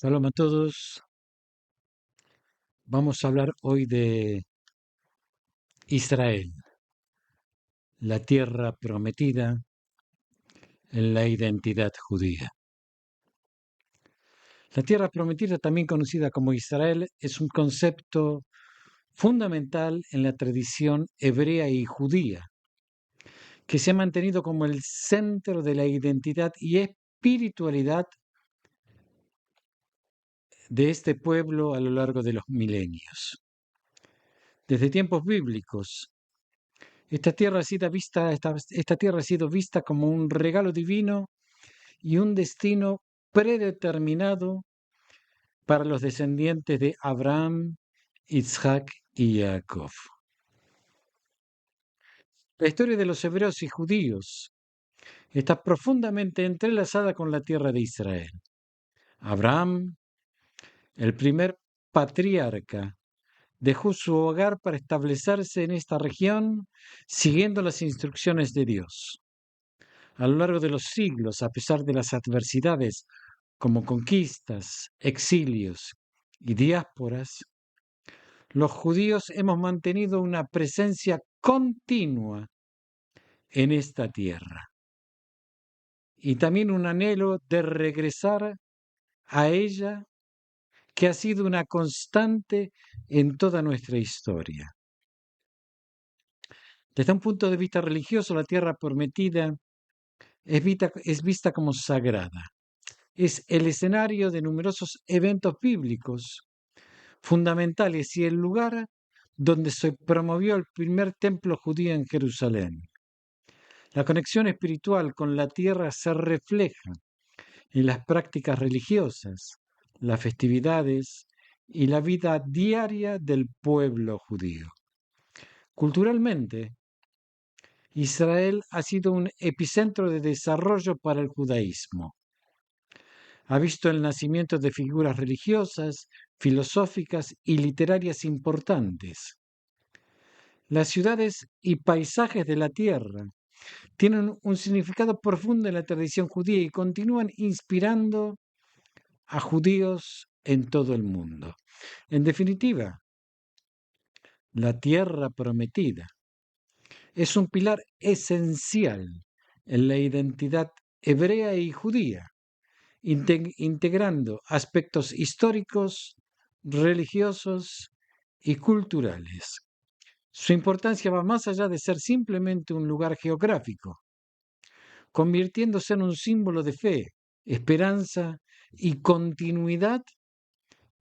Saludos a todos. Vamos a hablar hoy de Israel, la tierra prometida en la identidad judía. La tierra prometida, también conocida como Israel, es un concepto fundamental en la tradición hebrea y judía, que se ha mantenido como el centro de la identidad y espiritualidad de este pueblo a lo largo de los milenios. Desde tiempos bíblicos, esta tierra ha sido vista como un regalo divino y un destino predeterminado para los descendientes de Abraham, Isaac y Jacob. La historia de los hebreos y judíos está profundamente entrelazada con la tierra de Israel. Abraham, el primer patriarca, dejó su hogar para establecerse en esta región siguiendo las instrucciones de Dios. A lo largo de los siglos, a pesar de las adversidades como conquistas, exilios y diásporas, los judíos hemos mantenido una presencia continua en esta tierra y también un anhelo de regresar a ella que ha sido una constante en toda nuestra historia. Desde un punto de vista religioso, la tierra prometida es vista como sagrada. Es el escenario de numerosos eventos bíblicos fundamentales y el lugar donde se promovió el primer templo judío en Jerusalén. La conexión espiritual con la tierra se refleja en las prácticas religiosas, las festividades y la vida diaria del pueblo judío. Culturalmente, Israel ha sido un epicentro de desarrollo para el judaísmo. Ha visto el nacimiento de figuras religiosas, filosóficas y literarias importantes. Las ciudades y paisajes de la tierra tienen un significado profundo en la tradición judía y continúan inspirando a judíos en todo el mundo. En definitiva, la tierra prometida es un pilar esencial en la identidad hebrea y judía, integrando aspectos históricos, religiosos y culturales. Su importancia va más allá de ser simplemente un lugar geográfico, convirtiéndose en un símbolo de fe, esperanza y continuidad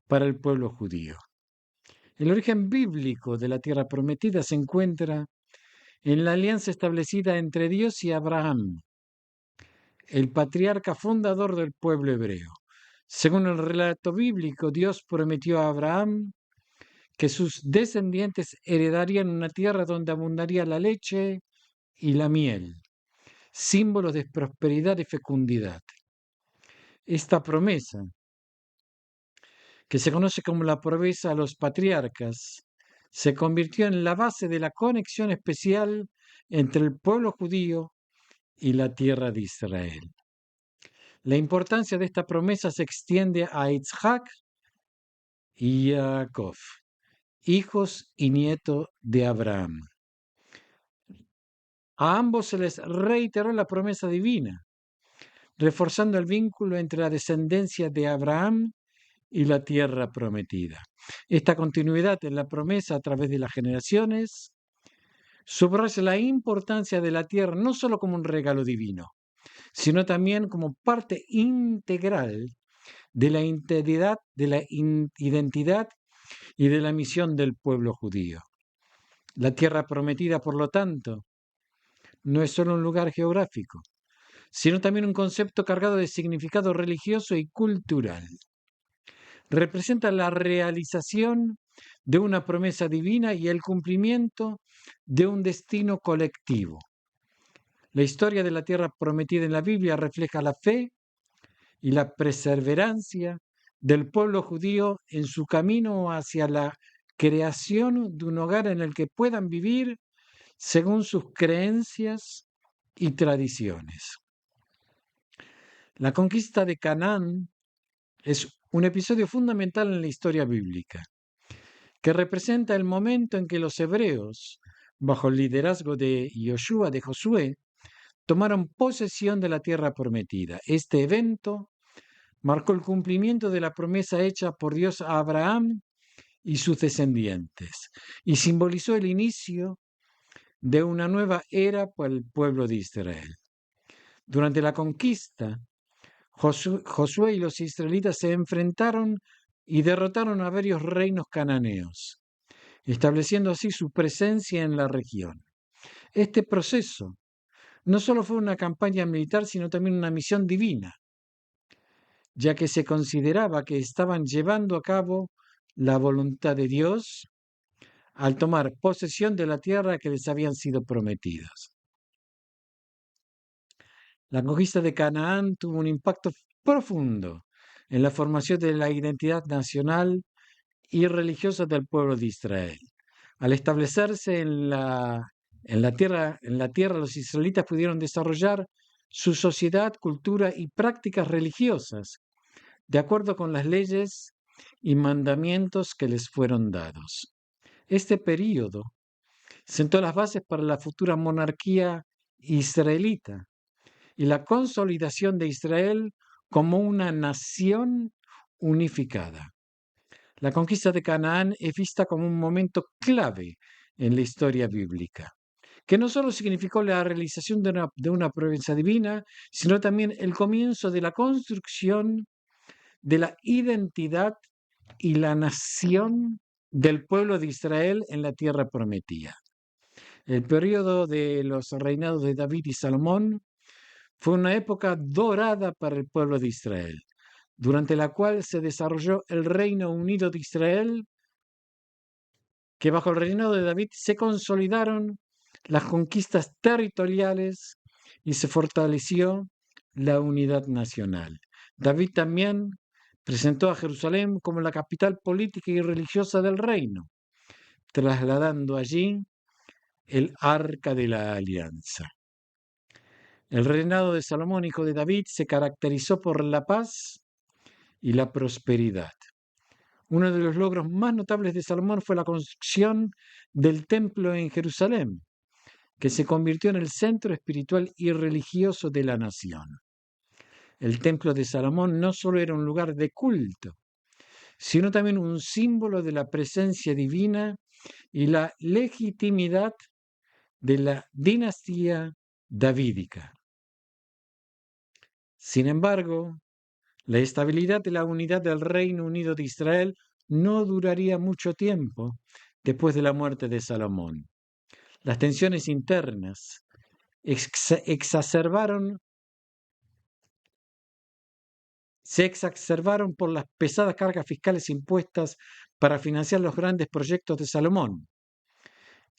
para el pueblo judío. El origen bíblico de la tierra prometida se encuentra en la alianza establecida entre Dios y Abraham, el patriarca fundador del pueblo hebreo. Según el relato bíblico, Dios prometió a Abraham que sus descendientes heredarían una tierra donde abundaría la leche y la miel, símbolos de prosperidad y fecundidad. Esta promesa, que se conoce como la promesa a los patriarcas, se convirtió en la base de la conexión especial entre el pueblo judío y la tierra de Israel. La importancia de esta promesa se extiende a Isaac y Jacob, hijos y nietos de Abraham. A ambos se les reiteró la promesa divina, reforzando el vínculo entre la descendencia de Abraham y la tierra prometida. Esta continuidad en la promesa a través de las generaciones subraya la importancia de la tierra no solo como un regalo divino, sino también como parte integral de la identidad y de la misión del pueblo judío. La tierra prometida, por lo tanto, no es solo un lugar geográfico, sino también un concepto cargado de significado religioso y cultural. Representa la realización de una promesa divina y el cumplimiento de un destino colectivo. La historia de la tierra prometida en la Biblia refleja la fe y la perseverancia del pueblo judío en su camino hacia la creación de un hogar en el que puedan vivir según sus creencias y tradiciones. La conquista de Canaán es un episodio fundamental en la historia bíblica, que representa el momento en que los hebreos, bajo el liderazgo de Josué, tomaron posesión de la tierra prometida. Este evento marcó el cumplimiento de la promesa hecha por Dios a Abraham y sus descendientes, y simbolizó el inicio de una nueva era para el pueblo de Israel. Durante la conquista, Josué y los israelitas se enfrentaron y derrotaron a varios reinos cananeos, estableciendo así su presencia en la región. Este proceso no solo fue una campaña militar, sino también una misión divina, ya que se consideraba que estaban llevando a cabo la voluntad de Dios al tomar posesión de la tierra que les habían sido prometidas. La conquista de Canaán tuvo un impacto profundo en la formación de la identidad nacional y religiosa del pueblo de Israel. Al establecerse en la tierra, los israelitas pudieron desarrollar su sociedad, cultura y prácticas religiosas, de acuerdo con las leyes y mandamientos que les fueron dados. Este período sentó las bases para la futura monarquía israelita y la consolidación de Israel como una nación unificada. La conquista de Canaán es vista como un momento clave en la historia bíblica, que no solo significó la realización de una promesa divina, sino también el comienzo de la construcción de la identidad y la nación del pueblo de Israel en la tierra prometida. El periodo de los reinados de David y Salomón fue una época dorada para el pueblo de Israel, durante la cual se desarrolló el Reino Unido de Israel, que bajo el reinado de David se consolidaron las conquistas territoriales y se fortaleció la unidad nacional. David también presentó a Jerusalén como la capital política y religiosa del reino, trasladando allí el Arca de la Alianza. El reinado de Salomón, hijo de David, se caracterizó por la paz y la prosperidad. Uno de los logros más notables de Salomón fue la construcción del templo en Jerusalén, que se convirtió en el centro espiritual y religioso de la nación. El templo de Salomón no solo era un lugar de culto, sino también un símbolo de la presencia divina y la legitimidad de la dinastía davídica. Sin embargo, la estabilidad y la unidad del Reino Unido de Israel no duraría mucho tiempo después de la muerte de Salomón. Las tensiones internas se exacerbaron por las pesadas cargas fiscales impuestas para financiar los grandes proyectos de Salomón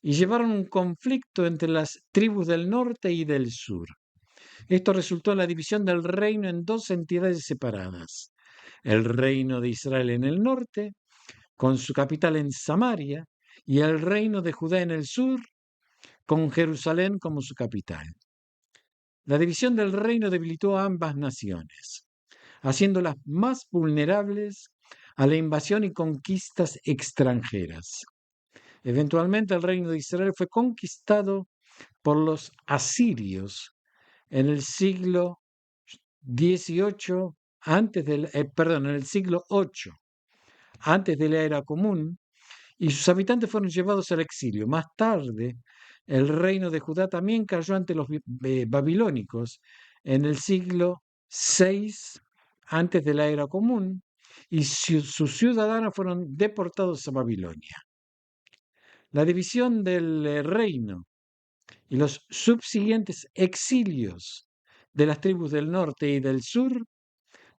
y llevaron un conflicto entre las tribus del norte y del sur. Esto resultó en la división del reino en dos entidades separadas: el reino de Israel en el norte, con su capital en Samaria, y el reino de Judá en el sur, con Jerusalén como su capital. La división del reino debilitó a ambas naciones, haciéndolas más vulnerables a la invasión y conquistas extranjeras. Eventualmente el reino de Israel fue conquistado por los asirios en el siglo XVIII en el siglo VIII antes de la era común, y sus habitantes fueron llevados al exilio. Más tarde, el reino de Judá también cayó ante los babilónicos en el siglo VI antes de la era común, y sus ciudadanos fueron deportados a Babilonia. La división del reino y los subsiguientes exilios de las tribus del norte y del sur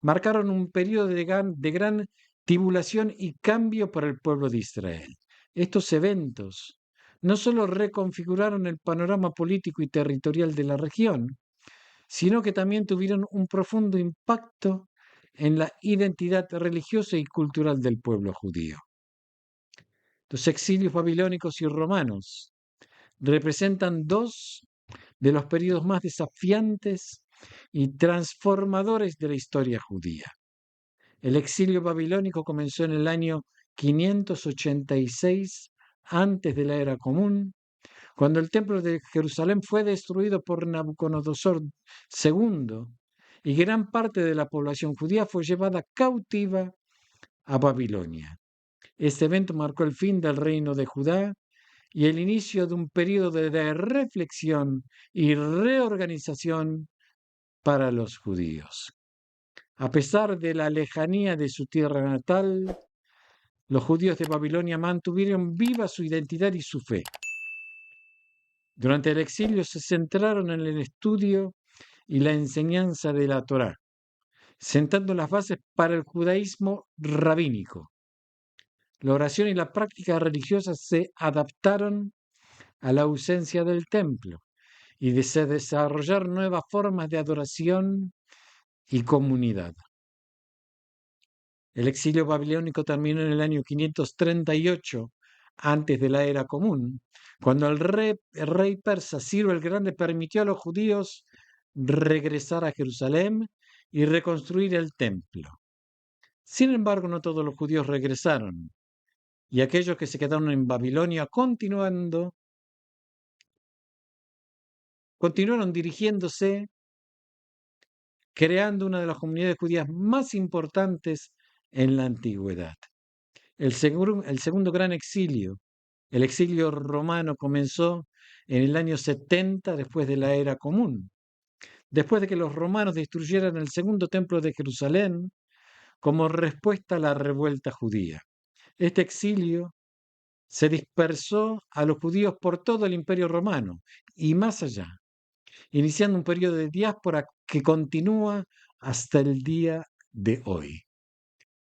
marcaron un periodo de gran tribulación y cambio para el pueblo de Israel. Estos eventos no solo reconfiguraron el panorama político y territorial de la región, sino que también tuvieron un profundo impacto en la identidad religiosa y cultural del pueblo judío. Los exilios babilónicos y romanos representan dos de los periodos más desafiantes y transformadores de la historia judía. El exilio babilónico comenzó en el año 586 antes de la era común, cuando el templo de Jerusalén fue destruido por Nabucodonosor II y gran parte de la población judía fue llevada cautiva a Babilonia. Este evento marcó el fin del reino de Judá y el inicio de un periodo de reflexión y reorganización para los judíos. A pesar de la lejanía de su tierra natal, los judíos de Babilonia mantuvieron viva su identidad y su fe. Durante el exilio se centraron en el estudio y la enseñanza de la Torá, sentando las bases para el judaísmo rabínico. La oración y la práctica religiosa se adaptaron a la ausencia del templo y de se desarrollar nuevas formas de adoración y comunidad. El exilio babilónico terminó en el año 538 antes de la era común, cuando el rey persa Ciro el Grande permitió a los judíos regresar a Jerusalén y reconstruir el templo. Sin embargo, no todos los judíos regresaron, y aquellos que se quedaron en Babilonia continuaron dirigiéndose, creando una de las comunidades judías más importantes en la antigüedad. El segundo gran exilio, el exilio romano, comenzó en el año 70 después de la era común, después de que los romanos destruyeran el segundo templo de Jerusalén como respuesta a la revuelta judía. Este exilio se dispersó a los judíos por todo el imperio romano y más allá, iniciando un periodo de diáspora que continúa hasta el día de hoy.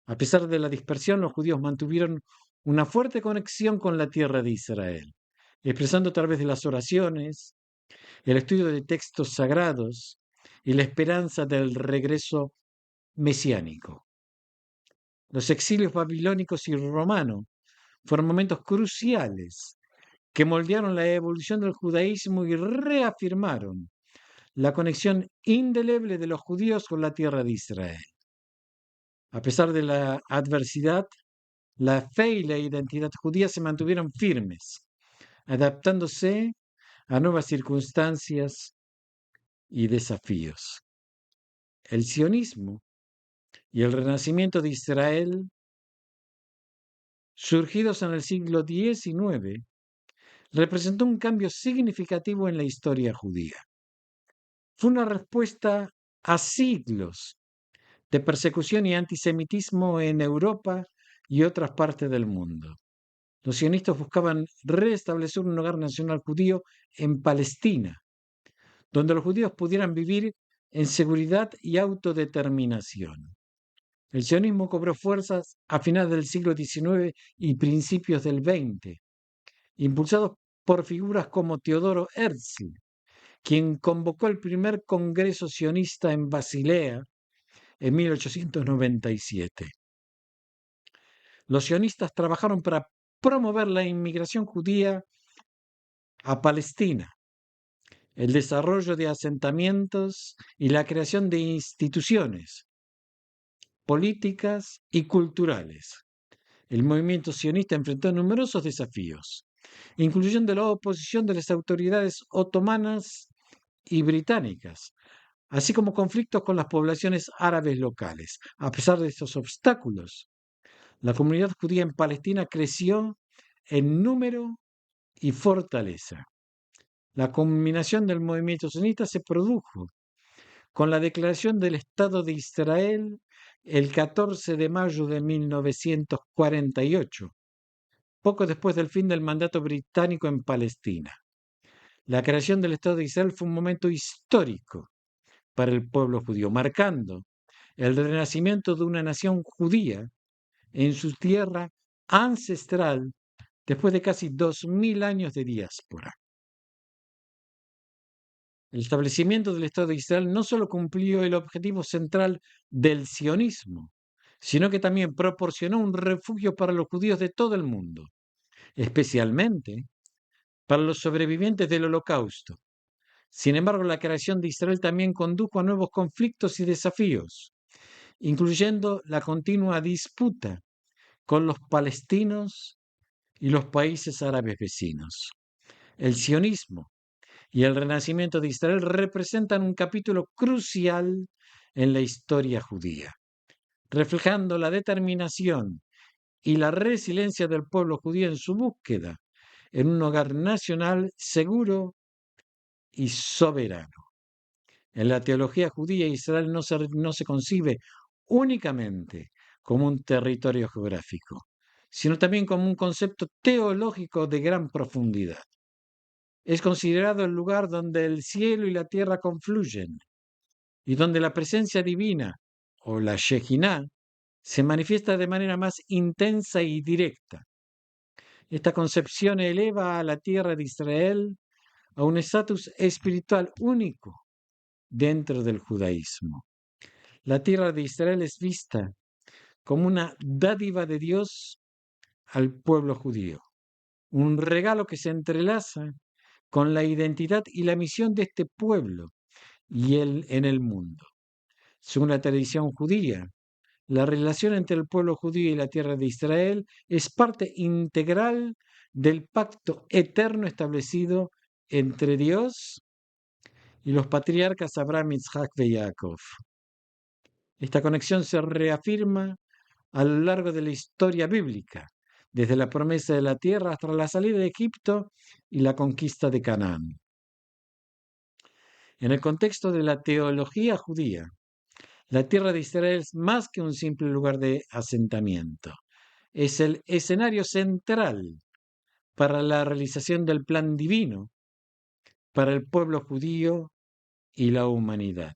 A pesar de la dispersión, los judíos mantuvieron una fuerte conexión con la tierra de Israel, expresando a través de las oraciones, el estudio de textos sagrados y la esperanza del regreso mesiánico. Los exilios babilónicos y romanos fueron momentos cruciales que moldearon la evolución del judaísmo y reafirmaron la conexión indeleble de los judíos con la tierra de Israel. A pesar de la adversidad, la fe y la identidad judía se mantuvieron firmes, adaptándose a nuevas circunstancias y desafíos. El sionismo y el renacimiento de Israel, surgidos en el siglo XIX, representó un cambio significativo en la historia judía. Fue una respuesta a siglos de persecución y antisemitismo en Europa y otras partes del mundo. Los sionistas buscaban restablecer un hogar nacional judío en Palestina, donde los judíos pudieran vivir en seguridad y autodeterminación. El sionismo cobró fuerzas a finales del siglo XIX y principios del XX, impulsados por figuras como Teodoro Herzl, quien convocó el primer congreso sionista en Basilea en 1897. Los sionistas trabajaron para promover la inmigración judía a Palestina, el desarrollo de asentamientos y la creación de instituciones políticas y culturales. El movimiento sionista enfrentó numerosos desafíos, incluyendo la oposición de las autoridades otomanas y británicas, así como conflictos con las poblaciones árabes locales. A pesar de estos obstáculos, la comunidad judía en Palestina creció en número y fortaleza. La culminación del movimiento sionista se produjo con la declaración del Estado de Israel el 14 de mayo de 1948, poco después del fin del mandato británico en Palestina. La creación del Estado de Israel fue un momento histórico para el pueblo judío, marcando el renacimiento de una nación judía en su tierra ancestral después de casi 2000 años de diáspora. El establecimiento del Estado de Israel no solo cumplió el objetivo central del sionismo, sino que también proporcionó un refugio para los judíos de todo el mundo, especialmente para los sobrevivientes del Holocausto. Sin embargo, la creación de Israel también condujo a nuevos conflictos y desafíos, incluyendo la continua disputa con los palestinos y los países árabes vecinos. El sionismo y el renacimiento de Israel representan un capítulo crucial en la historia judía, reflejando la determinación y la resiliencia del pueblo judío en su búsqueda en un hogar nacional seguro y soberano. En la teología judía, Israel no se concibe únicamente como un territorio geográfico, sino también como un concepto teológico de gran profundidad. Es considerado el lugar donde el cielo y la tierra confluyen y donde la presencia divina, o la Shekinah, se manifiesta de manera más intensa y directa. Esta concepción eleva a la tierra de Israel a un estatus espiritual único dentro del judaísmo. La tierra de Israel es vista como una dádiva de Dios al pueblo judío, un regalo que se entrelaza con la identidad y la misión de este pueblo en el mundo. Según la tradición judía, la relación entre el pueblo judío y la tierra de Israel es parte integral del pacto eterno establecido entre Dios y los patriarcas Abraham, Isaac y Jacob. Esta conexión se reafirma a lo largo de la historia bíblica, desde la promesa de la tierra hasta la salida de Egipto y la conquista de Canaán. En el contexto de la teología judía, la tierra de Israel es más que un simple lugar de asentamiento. Es el escenario central para la realización del plan divino para el pueblo judío y la humanidad.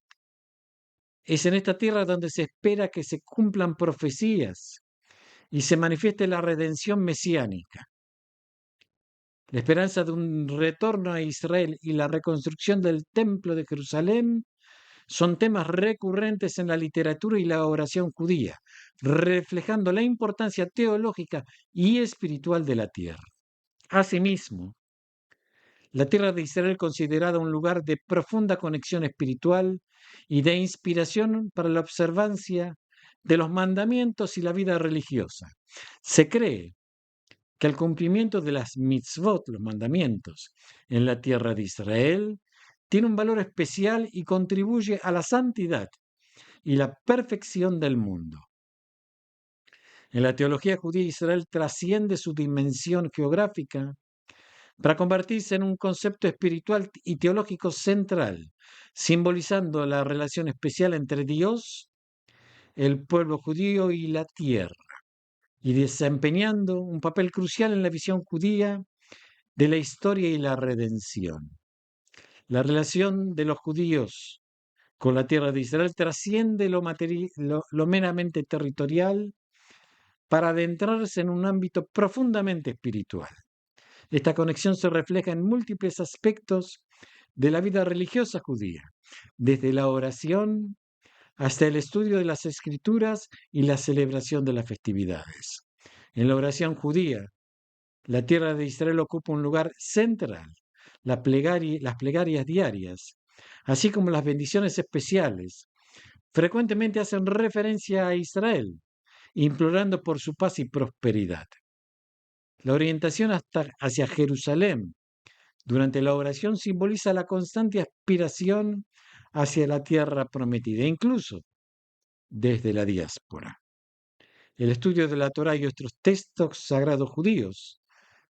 Es en esta tierra donde se espera que se cumplan profecías y se manifieste la redención mesiánica. La esperanza de un retorno a Israel y la reconstrucción del Templo de Jerusalén son temas recurrentes en la literatura y la oración judía, reflejando la importancia teológica y espiritual de la tierra. Asimismo, la tierra de Israel es considerada un lugar de profunda conexión espiritual y de inspiración para la observancia de los mandamientos y la vida religiosa. Se cree que el cumplimiento de las mitzvot, los mandamientos, en la tierra de Israel, tiene un valor especial y contribuye a la santidad y la perfección del mundo. En la teología judía, Israel trasciende su dimensión geográfica para convertirse en un concepto espiritual y teológico central, simbolizando la relación especial entre Dios, el pueblo judío y la tierra, y desempeñando un papel crucial en la visión judía de la historia y la redención. La relación de los judíos con la tierra de Israel trasciende lo meramente territorial para adentrarse en un ámbito profundamente espiritual. Esta conexión se refleja en múltiples aspectos de la vida religiosa judía, desde la oración hasta el estudio de las escrituras y la celebración de las festividades. En la oración judía, la tierra de Israel ocupa un lugar central. Las plegarias diarias, así como las bendiciones especiales, frecuentemente hacen referencia a Israel, implorando por su paz y prosperidad. La orientación hacia Jerusalén durante la oración simboliza la constante aspiración hacia la tierra prometida, incluso desde la diáspora. El estudio de la Torá y otros textos sagrados judíos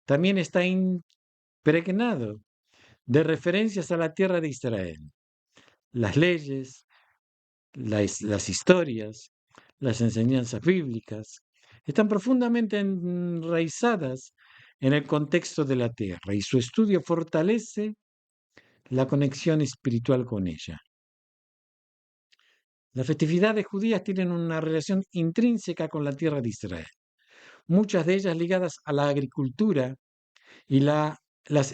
también está impregnado de referencias a la tierra de Israel. Las leyes, las historias, las enseñanzas bíblicas están profundamente enraizadas en el contexto de la tierra y su estudio fortalece la conexión espiritual con ella. Las festividades judías tienen una relación intrínseca con la tierra de Israel, muchas de ellas ligadas a la agricultura y las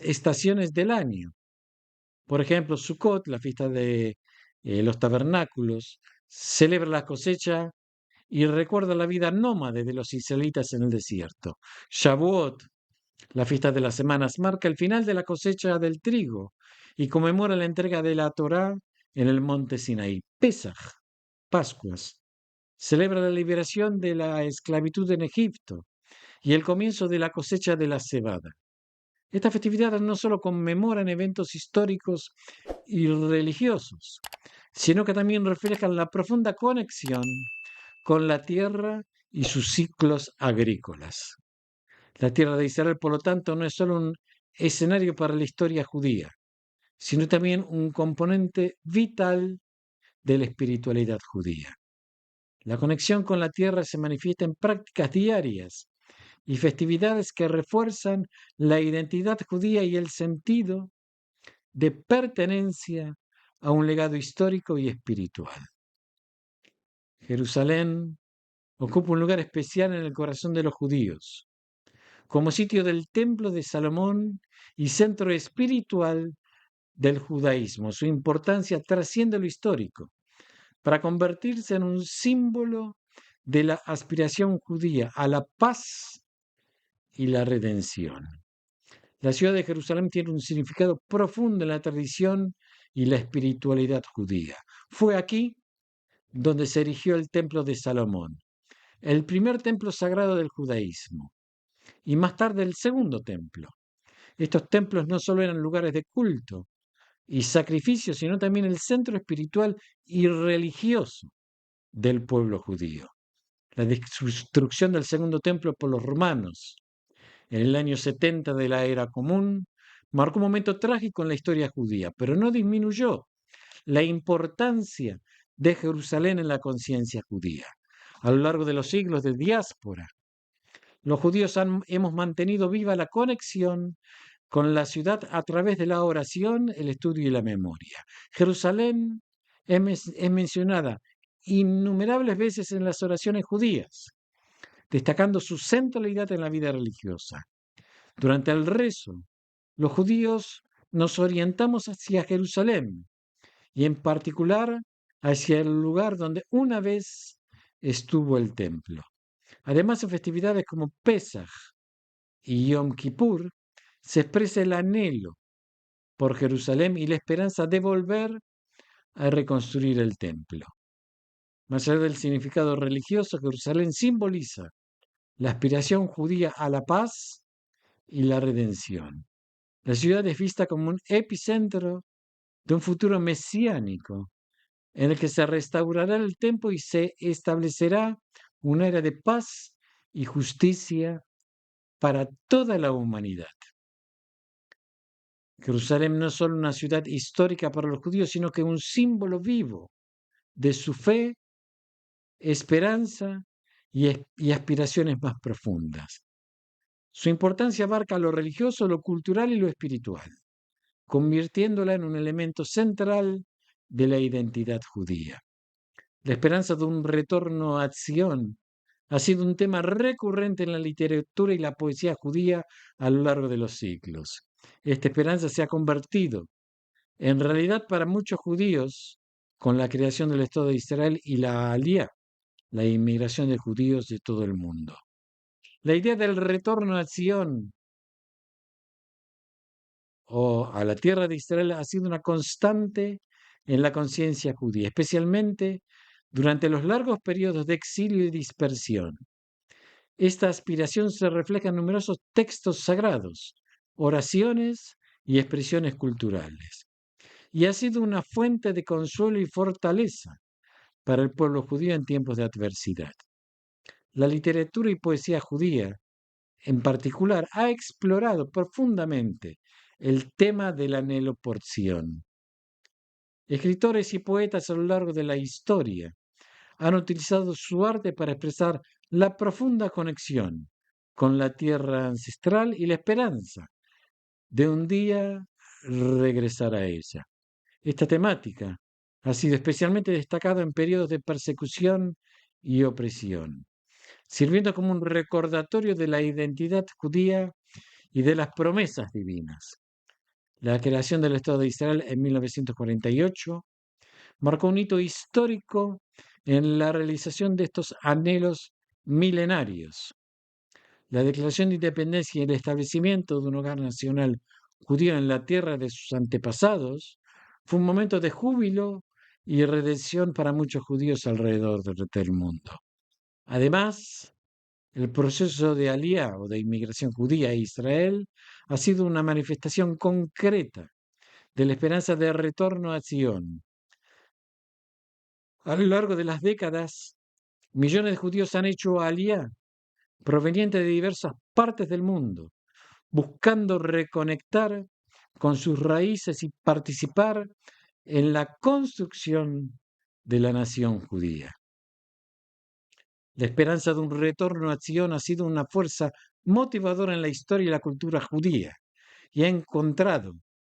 estaciones del año. Por ejemplo, Sukkot, la fiesta de los tabernáculos, celebra la cosecha y recuerda la vida nómade de los israelitas en el desierto. Shavuot, la fiesta de las semanas, marca el final de la cosecha del trigo y conmemora la entrega de la Torá en el monte Sinaí. Pesaj, Pascuas, Celebra la liberación de la esclavitud en Egipto y el comienzo de la cosecha de la cebada. Estas festividades no solo conmemoran eventos históricos y religiosos, sino que también reflejan la profunda conexión con la tierra y sus ciclos agrícolas. La tierra de Israel, por lo tanto, no es solo un escenario para la historia judía, sino también un componente vital de la espiritualidad judía. La conexión con la tierra se manifiesta en prácticas diarias y festividades que refuerzan la identidad judía y el sentido de pertenencia a un legado histórico y espiritual. Jerusalén ocupa un lugar especial en el corazón de los judíos, como sitio del Templo de Salomón y centro espiritual del judaísmo. Su importancia trasciende lo histórico para convertirse en un símbolo de la aspiración judía a la paz y la redención. La ciudad de Jerusalén tiene un significado profundo en la tradición y la espiritualidad judía. Fue aquí donde se erigió el templo de Salomón, el primer templo sagrado del judaísmo, y más tarde el segundo templo. Estos templos no solo eran lugares de culto y sacrificio, sino también el centro espiritual y religioso del pueblo judío. La destrucción del segundo templo por los romanos en el año 70 de la era común marcó un momento trágico en la historia judía, pero no disminuyó la importancia de Jerusalén en la conciencia judía. A lo largo de los siglos de diáspora, los judíos hemos mantenido viva la conexión con la ciudad a través de la oración, el estudio y la memoria. Jerusalén es mencionada innumerables veces en las oraciones judías, destacando su centralidad en la vida religiosa. Durante el rezo, los judíos nos orientamos hacia Jerusalén y en particular hacia el lugar donde una vez estuvo el templo. Además, en festividades como Pesaj y Yom Kippur se expresa el anhelo por Jerusalén y la esperanza de volver a reconstruir el templo. Más allá del significado religioso, Jerusalén simboliza la aspiración judía a la paz y la redención. La ciudad es vista como un epicentro de un futuro mesiánico en el que se restaurará el templo y se establecerá una era de paz y justicia para toda la humanidad. Jerusalén no es solo una ciudad histórica para los judíos, sino que un símbolo vivo de su fe, esperanza y aspiraciones más profundas. Su importancia abarca lo religioso, lo cultural y lo espiritual, convirtiéndola en un elemento central de la identidad judía. La esperanza de un retorno a Sion ha sido un tema recurrente en la literatura y la poesía judía a lo largo de los siglos. Esta esperanza se ha convertido en realidad para muchos judíos con la creación del Estado de Israel y la Aliyá, la inmigración de judíos de todo el mundo. La idea del retorno a Sion o a la tierra de Israel ha sido una constante en la conciencia judía, especialmente durante los largos periodos de exilio y dispersión. Esta aspiración se refleja en numerosos textos sagrados, oraciones y expresiones culturales, y ha sido una fuente de consuelo y fortaleza para el pueblo judío en tiempos de adversidad. La literatura y poesía judía, en particular, ha explorado profundamente el tema del anhelo por Sion. Escritores y poetas a lo largo de la historia han utilizado su arte para expresar la profunda conexión con la tierra ancestral y la esperanza de un día regresar a ella. Esta temática ha sido especialmente destacada en periodos de persecución y opresión, sirviendo como un recordatorio de la identidad judía y de las promesas divinas. La creación del Estado de Israel en 1948 marcó un hito histórico en la realización de estos anhelos milenarios. La declaración de independencia y el establecimiento de un hogar nacional judío en la tierra de sus antepasados fue un momento de júbilo y redención para muchos judíos alrededor del mundo. Además, el proceso de aliyá o de inmigración judía a Israel ha sido una manifestación concreta de la esperanza de retorno a Sion. A lo largo de las décadas, millones de judíos han hecho aliyá provenientes de diversas partes del mundo, buscando reconectar con sus raíces y participar en la construcción de la nación judía. La esperanza de un retorno a Sion ha sido una fuerza motivadora en la historia y la cultura judía y ha encontrado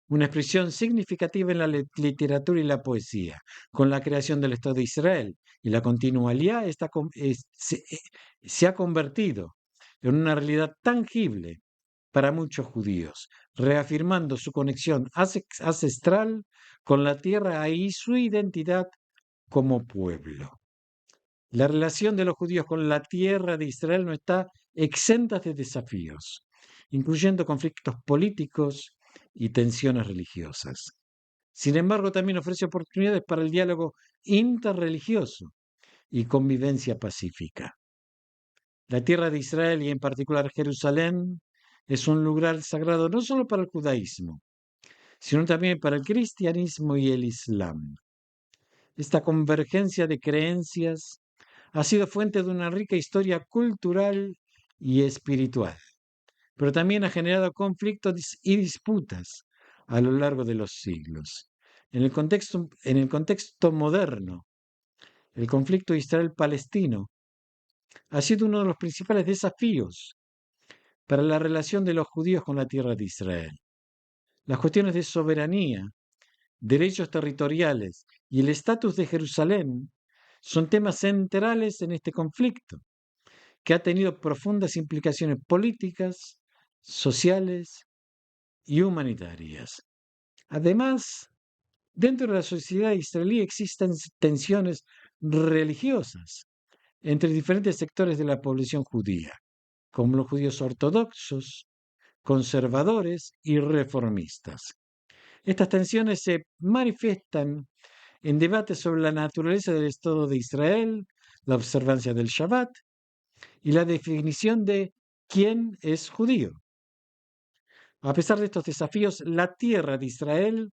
una expresión significativa en la literatura y la poesía. Con la creación del Estado de Israel y la continua aliyá se ha convertido en una realidad tangible para muchos judíos, reafirmando su conexión ancestral con la tierra y su identidad como pueblo. La relación de los judíos con la tierra de Israel no está exenta de desafíos, incluyendo conflictos políticos y tensiones religiosas. Sin embargo, también ofrece oportunidades para el diálogo interreligioso y convivencia pacífica. La tierra de Israel y en particular Jerusalén es un lugar sagrado no solo para el judaísmo, sino también para el cristianismo y el islam. Esta convergencia de creencias ha sido fuente de una rica historia cultural y espiritual, pero también ha generado conflictos y disputas a lo largo de los siglos. En el contexto moderno, el conflicto Israel-Palestino ha sido uno de los principales desafíos para la relación de los judíos con la tierra de Israel. Las cuestiones de soberanía, derechos territoriales y el estatus de Jerusalén son temas centrales en este conflicto, que ha tenido profundas implicaciones políticas, sociales y humanitarias. Además, dentro de la sociedad israelí existen tensiones religiosas entre diferentes sectores de la población judía, como los judíos ortodoxos, conservadores y reformistas. Estas tensiones se manifiestan en debates sobre la naturaleza del Estado de Israel, la observancia del Shabbat y la definición de quién es judío. A pesar de estos desafíos, la tierra de Israel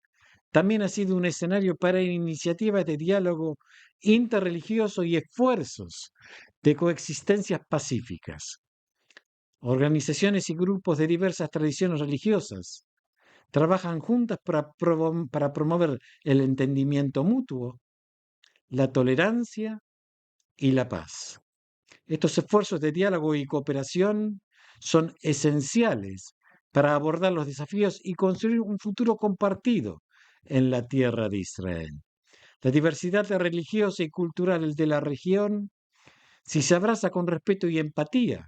también ha sido un escenario para iniciativas de diálogo interreligioso y esfuerzos de coexistencias pacíficas. Organizaciones y grupos de diversas tradiciones religiosas trabajan juntas para promover el entendimiento mutuo, la tolerancia y la paz. Estos esfuerzos de diálogo y cooperación son esenciales para abordar los desafíos y construir un futuro compartido en la tierra de Israel. La diversidad religiosa y cultural de la región, si se abraza con respeto y empatía,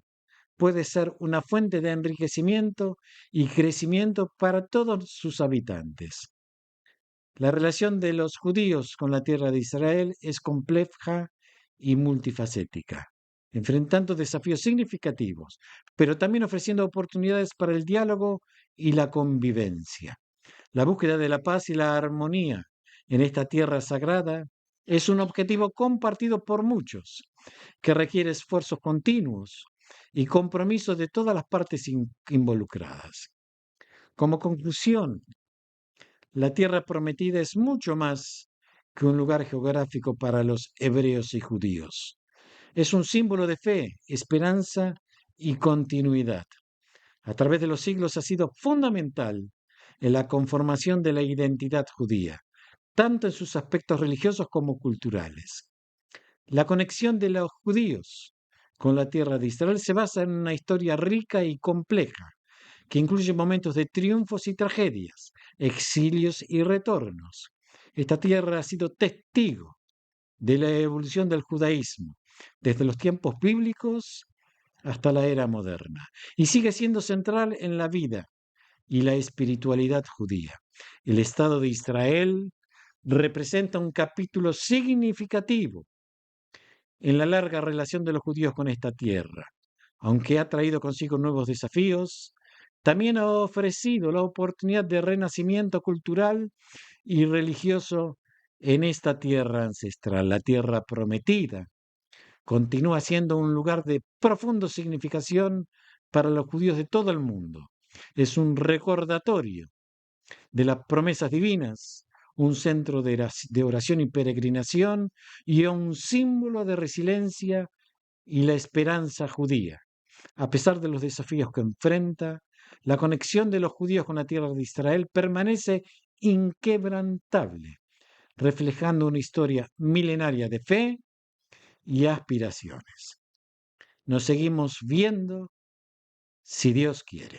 puede ser una fuente de enriquecimiento y crecimiento para todos sus habitantes. La relación de los judíos con la tierra de Israel es compleja y multifacética, enfrentando desafíos significativos, pero también ofreciendo oportunidades para el diálogo y la convivencia. La búsqueda de la paz y la armonía en esta tierra sagrada es un objetivo compartido por muchos, que requiere esfuerzos continuos y compromisos de todas las partes involucradas. Como conclusión, la tierra prometida es mucho más que un lugar geográfico para los hebreos y judíos. Es un símbolo de fe, esperanza y continuidad. A través de los siglos ha sido fundamental en la conformación de la identidad judía, tanto en sus aspectos religiosos como culturales. La conexión de los judíos con la tierra de Israel se basa en una historia rica y compleja, que incluye momentos de triunfos y tragedias, exilios y retornos. Esta tierra ha sido testigo de la evolución del judaísmo, desde los tiempos bíblicos hasta la era moderna, y sigue siendo central en la vida y la espiritualidad judía. El Estado de Israel representa un capítulo significativo en la larga relación de los judíos con esta tierra. Aunque ha traído consigo nuevos desafíos, también ha ofrecido la oportunidad de renacimiento cultural y religioso en esta tierra ancestral, la tierra prometida. Continúa siendo un lugar de profunda significación para los judíos de todo el mundo. Es un recordatorio de las promesas divinas, un centro de oración y peregrinación y un símbolo de resiliencia y la esperanza judía. A pesar de los desafíos que enfrenta, la conexión de los judíos con la tierra de Israel permanece inquebrantable, reflejando una historia milenaria de fe y aspiraciones. Nos seguimos viendo si Dios quiere.